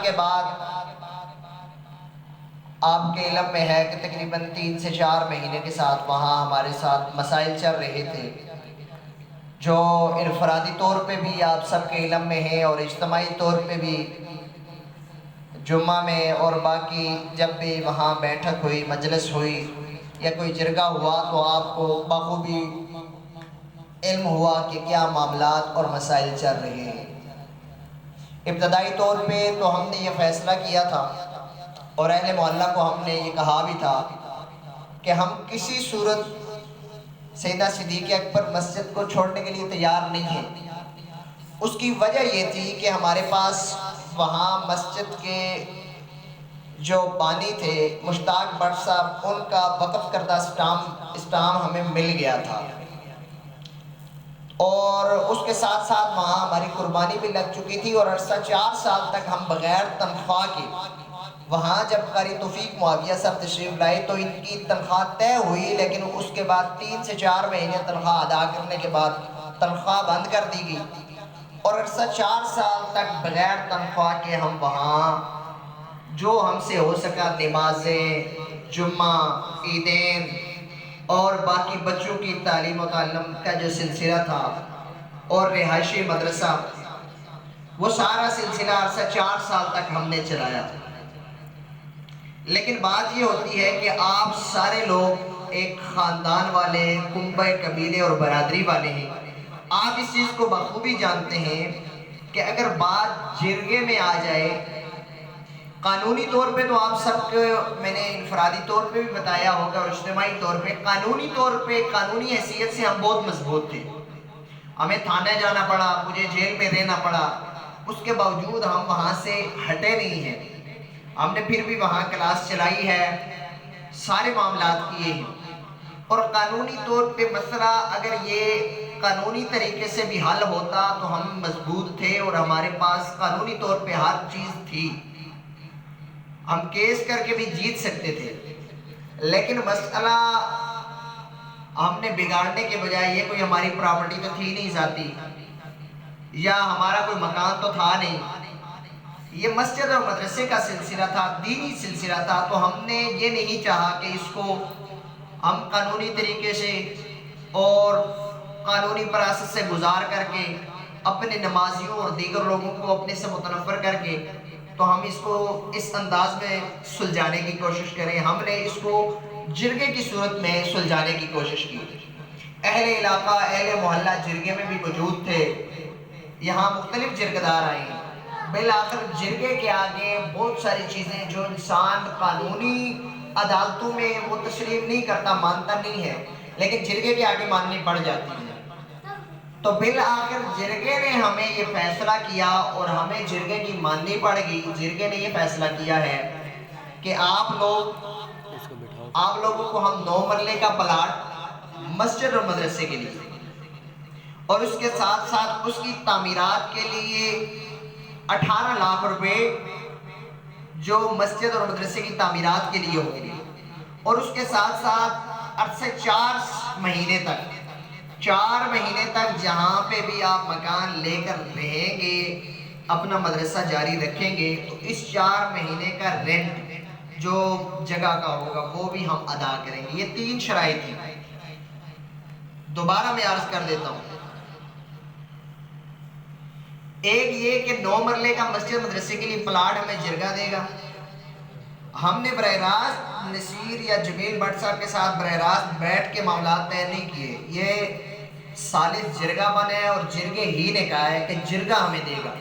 کے بعد آپ کے علم میں ہے کہ تقریباً 3 سے 4 مہینے کے ساتھ وہاں ہمارے ساتھ مسائل چل رہے تھے جو انفرادی طور پہ بھی آپ سب کے علم میں ہیں اور اجتماعی طور پہ بھی جمعہ میں اور باقی جب بھی وہاں بیٹھک ہوئی، مجلس ہوئی یا کوئی جرگہ ہوا تو آپ کو بخوبی علم ہوا کہ کیا معاملات اور مسائل چل رہے ہیں۔ ابتدائی طور پہ تو ہم نے یہ فیصلہ کیا تھا اور اہل محلہ کو ہم نے یہ کہا بھی تھا کہ ہم کسی صورت سیدنا صدیق اکبر مسجد کو چھوڑنے کے لیے تیار نہیں ہیں۔ اس کی وجہ یہ تھی کہ ہمارے پاس وہاں مسجد کے جو بانی تھے مشتاق بٹ صاحب، ان کا وقف کردہ اسٹام ہمیں مل گیا تھا، اور اس کے ساتھ ساتھ وہاں ہماری قربانی بھی لگ چکی تھی، اور عرصہ 4 سال تک ہم بغیر تنخواہ کے وہاں جب قاری توفیق معاویہ صاحب تشریف لائے تو ان کی تنخواہ طے ہوئی، لیکن اس کے بعد 3 سے 4 مہینے تنخواہ ادا کرنے کے بعد تنخواہ بند کر دی گئی، اور عرصہ 4 سال تک بغیر تنخواہ کے ہم وہاں جو ہم سے ہو سکا نمازیں، جمعہ، عیدین اور باقی بچوں کی تعلیم و تعلم کا جو سلسلہ تھا اور رہائشی مدرسہ، وہ سارا سلسلہ عرصہ 4 سال تک ہم نے چلایا۔ لیکن بات یہ ہوتی ہے کہ آپ سارے لوگ ایک خاندان والے، کنبہ قبیلے اور برادری والے ہیں، آپ اس چیز کو بخوبی جانتے ہیں کہ اگر بات جرگے میں آ جائے، قانونی طور پہ تو آپ سب کو میں نے انفرادی طور پہ بھی بتایا ہوگا اور اجتماعی طور پہ، قانونی طور پہ قانونی حیثیت سے ہم بہت مضبوط تھے، ہمیں تھانے جانا پڑا، مجھے جیل میں رہنا پڑا، اس کے باوجود ہم وہاں سے ہٹے نہیں ہیں، ہم نے پھر بھی وہاں کلاس چلائی ہے، سارے معاملات کیے ہیں، اور قانونی طور پہ مسئلہ اگر یہ قانونی طریقے سے بھی حل ہوتا تو ہم مضبوط تھے اور ہمارے پاس قانونی طور پہ ہر چیز تھی، ہم کیس کر کے بھی جیت سکتے تھے، لیکن مسئلہ ہم نے بگاڑنے کے بجائے، یہ کوئی ہماری پراپرٹی تو تھی نہیں ذاتی یا ہمارا کوئی مکان تو تھا نہیں، یہ مسجد اور مدرسے کا سلسلہ تھا، دینی سلسلہ تھا، تو ہم نے یہ نہیں چاہا کہ اس کو ہم قانونی طریقے سے اور قانونی پروسیس سے گزار کر کے اپنے نمازیوں اور دیگر لوگوں کو اپنے سے متنفر کر کے تو ہم اس کو اس انداز میں سلجھانے کی کوشش کریں۔ ہم نے اس کو جرگے کی صورت میں سلجھانے کی کوشش کی، اہل علاقہ، اہل محلہ جرگے میں بھی موجود تھے، یہاں مختلف جرگدار آئے ہیں، بالآخر جرگے کے آگے بہت ساری چیزیں جو انسان قانونی عدالتوں میں وہ تسلیم نہیں کرتا، مانتا نہیں ہے، لیکن جرگے کے آگے ماننی پڑ جاتی ہے، تو بالآخر جرگے نے ہمیں یہ فیصلہ کیا اور ہمیں جرگے کی ماننی پڑ گئی۔ جرگے نے یہ فیصلہ کیا ہے کہ آپ لوگوں کو ہم 9 مرلے کا پلاٹ مسجد اور مدرسے کے لیے اور اس کے ساتھ ساتھ اس کی تعمیرات کے لیے 18 لاکھ روپے جو مسجد اور مدرسے کی تعمیرات کے لیے ہوں گے، اور اس کے ساتھ ساتھ عرصے 4 مہینے تک جہاں پہ بھی آپ مکان لے کر رہیں گے، اپنا مدرسہ جاری رکھیں گے، تو اس 4 مہینے کا رینٹ جو جگہ کا ہوگا وہ بھی ہم ادا کریں گے۔ یہ 3 شرائط ہیں، دوبارہ میں عرض کر دیتا ہوں۔ ایک یہ کہ 9 مرلے کا مسجد مدرسے کے لیے پلاٹ ہمیں جرگہ دے گا، ہم نے براہ راست نصیر یا جمیل بٹ صاحب کے ساتھ براہ راست بیٹھ کے معاملات طے نہیں کیے، یہ ثالث جرگہ بنے ہے اور جرگے ہی نے کہا ہے کہ جرگہ ہمیں دے گا،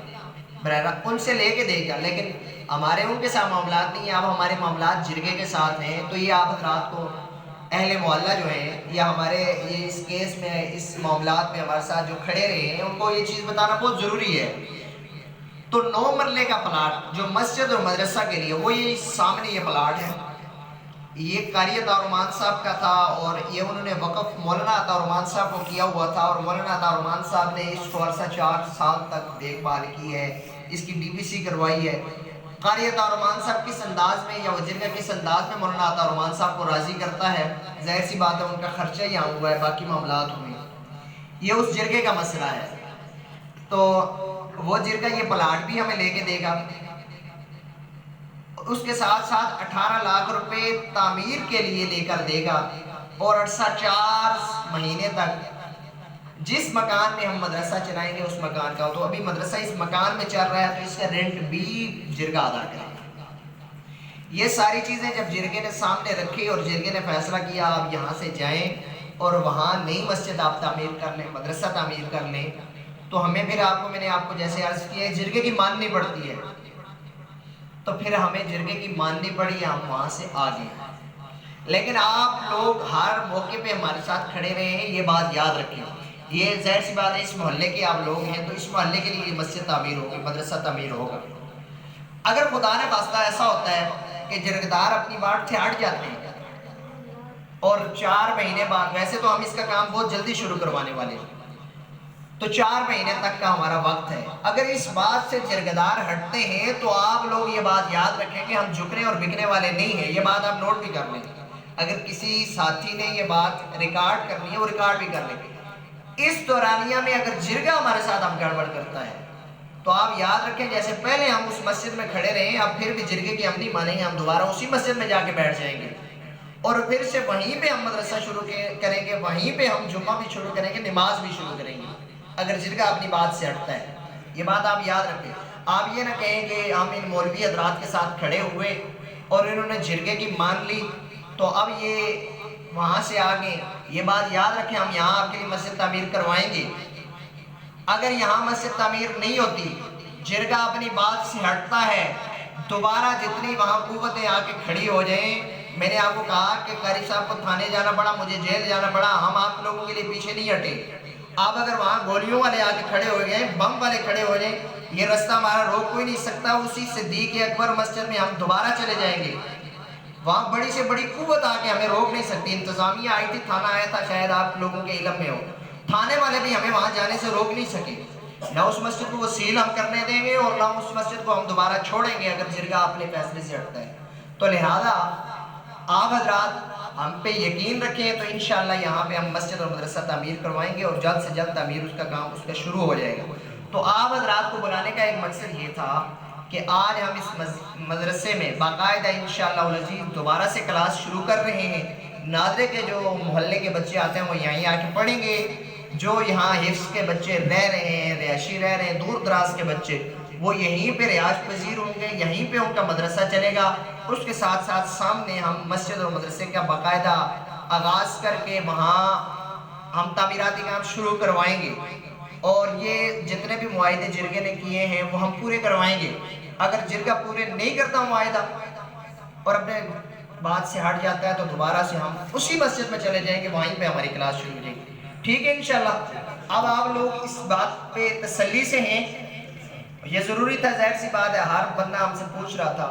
براہ راست ان سے لے کے دے گا، لیکن ہمارے ان کے ساتھ معاملات نہیں ہیں، اب ہمارے معاملات جرگے کے ساتھ ہیں، تو یہ آپ حضرات کو اہل محلہ جو ہیں یا ہمارے یہ اس کیس میں اس معاملات میں ہمارے ساتھ جو کھڑے رہے ہیں ان کو یہ چیز بتانا بہت ضروری ہے۔ تو 9 مرلے کا پلاٹ جو مسجد اور مدرسہ کے لیے، وہ یہ سامنے یہ پلاٹ ہے، یہ قاری عطارحمان صاحب کا تھا اور یہ انہوں نے وقف مولانا عطارحمان صاحب کو کیا ہوا تھا، اور مولانا عطارحمان صاحب نے اس کو عرصہ 4 سال تک دیکھ بھال کی ہے، اس کی BBC کروائی ہے۔ قاری عطارحمان صاحب کس انداز میں یا وزیر کا کس انداز میں مولانا عطارحمان صاحب کو راضی کرتا ہے، ظاہر سی بات ہے ان کا خرچہ یہاں ہوا ہے، باقی معاملات ہوئے، یہ اس جرگے کا مسئلہ ہے۔ تو وہ جرگہ یہ پلاٹ بھی ہمیں لے کے دے گا، اس کے ساتھ ساتھ 18 لاکھ روپے تعمیر کے لیے لے کر دے گا، اور عرصہ 4 مہینے تک جس مکان میں ہم مدرسہ چلائیں گے اس مکان کا، تو ابھی مدرسہ اس مکان میں چل رہا ہے تو اس کا رینٹ بھی جرگہ ادا کرے گا۔ یہ ساری چیزیں جب جرگے نے سامنے رکھی اور جرگے نے فیصلہ کیا آپ یہاں سے جائیں اور وہاں نئی مسجد آپ تعمیر کر لیں، مدرسہ تعمیر کر لیں، تو ہمیں پھر میں نے آپ کو جیسے عرض کیا ہے جرگے کی ماننی پڑتی ہے، تو پھر ہمیں جرگے کی ماننی پڑی، ہم وہاں سے آگے ہیں۔ لیکن آپ لوگ ہر موقع پہ ہمارے ساتھ کھڑے رہے ہیں، یہ بات یاد رکھیں۔ یہ ظاہر سی بات ہے اس محلے کے آپ لوگ ہیں تو اس محلے کے لیے یہ مسجد تعمیر ہوگی، مدرسہ تعمیر ہوگا۔ اگر خدا نے خواستہ ایسا ہوتا ہے کہ جرگدار اپنی بات سے ہٹ جاتے ہیں اور 4 مہینے بعد، ویسے تو ہم اس کا کام بہت جلدی شروع کروانے والے ہیں، تو 4 مہینے تک کا ہمارا وقت ہے۔ اگر اس بات سے جرگدار ہٹتے ہیں تو آپ لوگ یہ بات یاد رکھیں کہ ہم جھکنے اور بکنے والے نہیں ہیں، یہ بات آپ نوٹ بھی کر لیں۔ اگر کسی ساتھی نے یہ بات ریکارڈ کرنی ہے وہ ریکارڈ بھی کر لیں۔ اس دورانیہ میں اگر جرگہ ہمارے ساتھ ہم گڑبڑ کرتا ہے تو آپ یاد رکھیں جیسے پہلے ہم اس مسجد میں کھڑے رہے ہیں، اب پھر بھی جرگے کی ہم نہیں مانیں گے، ہم دوبارہ اسی مسجد میں جا کے بیٹھ جائیں گے اور پھر سے وہیں پہ ہم مدرسہ شروع کریں گے، وہیں پہ ہم جمعہ بھی شروع کریں گے، نماز بھی شروع کریں گے اگر جرگہ اپنی بات سے ہٹتا ہے۔ یہ بات آپ یاد رکھیں۔ آپ یہ نہ کہیں کہ ہم ان مولوی حضرات کے ساتھ کھڑے ہوئے اور انہوں نے جرگے کی مان لی تو اب یہ وہاں سے آگے، یہ بات یاد رکھیں ہم یہاں آپ کے لیے مسجد تعمیر کروائیں گے۔ اگر یہاں مسجد تعمیر نہیں ہوتی، جرگہ اپنی بات سے ہٹتا ہے، دوبارہ جتنی وہاں قوتیں آ کے کھڑی ہو جائیں، میں نے آپ کو کہا کہ قاری صاحب کو تھانے جانا پڑا، مجھے جیل جانا پڑا، ہم آپ لوگوں کے لیے پیچھے نہیں ہٹے۔ آپ اگر وہاں گولیوں والے آ کے کھڑے ہو گئے، بم والے کھڑے ہو جائیں، یہ رستہ ہمارا روک کوئی نہیں سکتا۔ اسی صدیق اکبر مسجد میں ہم دوبارہ چلے جائیں گے، وہاں بڑی سے بڑی قوت آ کے ہمیں روک نہیں سکتی۔ انتظامیہ آئی تھی، تھانہ آیا تھا، شاید آپ لوگوں کے علم میں ہو، تھانے والے بھی ہمیں وہاں جانے سے روک نہیں سکے۔ نہ اس مسجد کو وہ سیل ہم کرنے دیں گے اور نہ اس مسجد کو ہم دوبارہ چھوڑیں گے اگر جرگہ اپنے فیصلے سے ہٹتا ہے۔ تو لہذا آپ حضرات ہم پہ یقین رکھیں تو انشاءاللہ یہاں پہ ہم مسجد اور مدرسہ تعمیر کروائیں گے اور جلد سے جلد تعمیر اس کا کام اس کا شروع ہو جائے گا۔ تو آپ حضرات کو بلانے کا ایک مقصد یہ تھا کہ آج ہم اس مدرسے میں باقاعدہ انشاءاللہ العزیز دوبارہ سے کلاس شروع کر رہے ہیں۔ نادرے کے جو محلے کے بچے آتے ہیں وہ یہیں آ کے پڑھیں گے، جو یہاں حفظ کے بچے رہ رہے ہیں، رہائشی رہ رہے ہیں، دور دراز کے بچے، وہ یہیں پہ رہائش پذیر ہوں گے، یہیں پہ ان کا مدرسہ چلے گا۔ اس کے ساتھ ساتھ سامنے ہم مسجد اور مدرسے کا باقاعدہ آغاز کر کے وہاں ہم تعمیراتی کام شروع کروائیں گے، اور یہ جتنے بھی معاہدے جرگے نے کیے ہیں وہ ہم پورے کروائیں گے۔ اگر جرگہ پورے نہیں کرتا معاہدہ اور اپنے بات سے ہٹ جاتا ہے تو دوبارہ سے ہم اسی مسجد میں چلے جائیں گے، وہیں پہ ہماری کلاس شروع ہو جائے گی۔ ٹھیک ہے انشاءاللہ۔ اب آپ لوگ اس بات پہ تسلی سے ہیں، یہ ضروری تھا، ظاہر سی بات ہے، ہر بندہ ہم سے پوچھ رہا تھا۔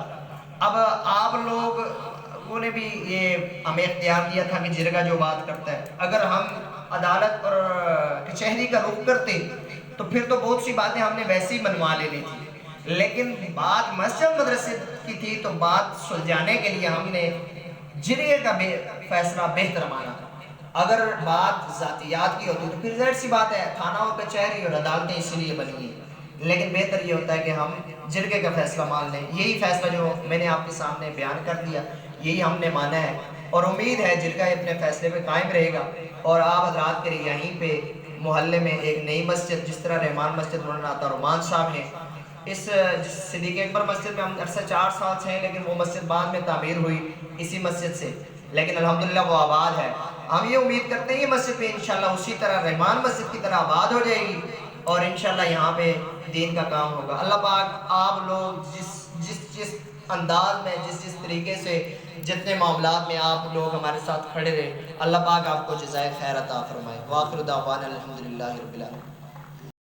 اب آپ لوگوں نے بھی یہ ہمیں اختیار دیا تھا کہ جرگہ جو بات کرتا ہے، اگر ہم عدالت اور کچہری کا رخ کرتے تو پھر تو بہت سی باتیں ہم نے ویسے ہی منوا لینی تھی، لیکن بات مسجد مدرسے کی تھی تو بات سلجھانے کے لیے ہم نے جرگے کا فیصلہ بہتر مانا۔ اگر بات ذاتیات کی ہوتی تو پھر ظاہر سی بات ہے تھانہ اور کچہری اور عدالتیں اسی لیے بنی ہیں، لیکن بہتر یہ ہوتا ہے کہ ہم جرگے کا فیصلہ مان لیں۔ یہی فیصلہ جو میں نے آپ کے سامنے بیان کر دیا یہی ہم نے مانا ہے، اور امید ہے جرگہ اپنے فیصلے پہ قائم رہے گا، اور آپ حضرات کے لیے یہیں پہ محلے میں ایک نئی مسجد، جس طرح رحمان مسجد مولانا عطا الرحمان صاحب ہیں، اس صدیق اکبر مسجد میں ہم عرصہ 4 سال سے ہیں، لیکن وہ مسجد بعد میں تعمیر ہوئی اسی مسجد سے، لیکن الحمدللہ وہ آباد ہے۔ ہم یہ امید کرتے ہیں یہ مسجد پہ انشاءاللہ اسی طرح رحمان مسجد کی طرح آباد ہو جائے گی، اور انشاءاللہ یہاں پہ دین کا کام ہوگا۔ اللہ پاک آپ لوگ جس انداز میں جس طریقے سے جتنے معاملات میں آپ لوگ ہمارے ساتھ کھڑے رہے، اللہ پاک آپ کو جزائے خیر عطا فرمائے۔ وآخر دعوانا الحمدللہ رب العالمین۔